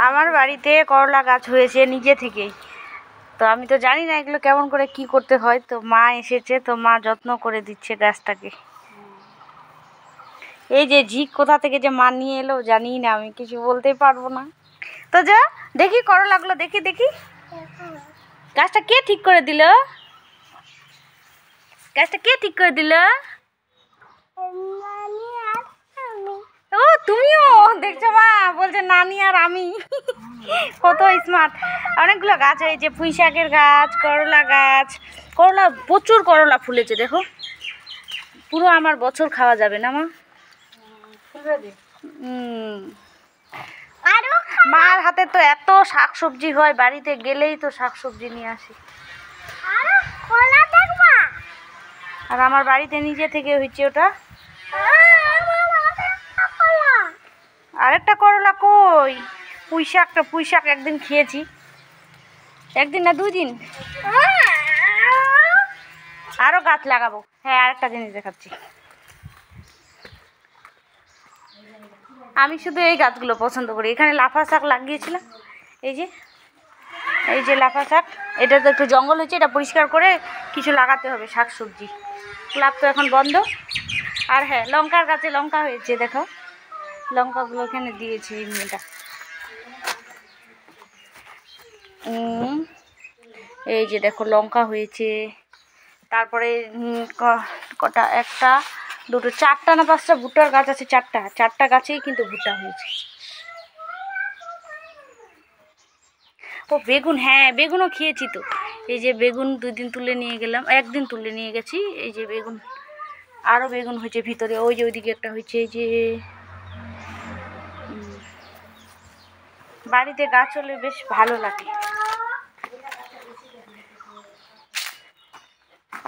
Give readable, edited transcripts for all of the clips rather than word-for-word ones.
আমার বাড়িতে করলা গাছ হয়েছে নিজে থেকেই, তো আমি তো জানি না এগুলো কেমন করে কি করতে হয়, তো মা এসেছে, তো মা যত্ন করে দিচ্ছে গাছটাকে। এই যে ঝিক কোথা থেকে যে মা নিয়ে এলো জানি না, আমি কিছু বলতেই পারবো না। তো যা দেখি করলাগুলো, দেখি দেখি গাছটা কে ঠিক করে দিল, গাছটা কে ঠিক করে দিল? ও তুমিও দেখছো মা বলছে নানি আর আমি। কত স্মার্ট। অনেকগুলো গাছ হয়েছে, পুঁই শাকের গাছ, করলা গাছ, করলা প্রচুর করলা ফুলেছে দেখো, পুরো আমার বছর খাওয়া যাবে না মা। মার হাতে তো এত শাকসবজি হয়, বাড়িতে গেলেই তো শাকসবজি নিয়ে আসি। আর আমার বাড়িতে নিজে থেকে হয়েছে ওটা। আরেকটা করলা কই? পুঁই শাক একদিন খেয়েছি, একদিন না 2 দিন। আরো গাছ লাগাবো। হ্যাঁ আরেকটা জিনিস দেখাচ্ছি, আমি শুধু এই গাছগুলো পছন্দ করি। এখানে লাফা শাক লাগিয়েছিলাম, এই যে লাফা শাক, এটা তো একটু জঙ্গল হয়েছে, এটা পরিষ্কার করে কিছু লাগাতে হবে শাক সবজি। ক্লাব তো এখন বন্ধ। আর হ্যাঁ লঙ্কার গাছে লঙ্কা হয়েছে দেখো, লঙ্কাগুলো এখানে দিয়েছে এই মেয়েটা। এই যে দেখো লঙ্কা হয়েছে, তারপরে কটা, 1টা 2টো 4টা না 5টা ভুট্টার গাছ আছে, 4টা গাছেই কিন্তু ভুট্টা হয়েছে। ও বেগুন, হ্যাঁ বেগুনও খেয়েছি তো। এই যে বেগুন 2 দিন তুলে নিয়ে গেলাম, 1 দিন তুলে নিয়ে গেছি। এই যে বেগুন, আরও বেগুন হয়েছে ভিতরে, ওই যে ওইদিকে একটা হয়েছে। এই যে বাড়িতে গাছ হলে বেশ ভালো লাগে।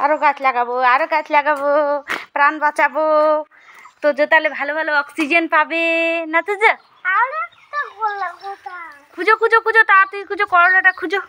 আরও গাছ লাগাবো, প্রাণ বাঁচাবো, তো যে তাহলে ভালো ভালো অক্সিজেন পাবে না তো। যা খুঁজো তাড়াতাড়ি খুঁজো, করলাটা খুঁজো।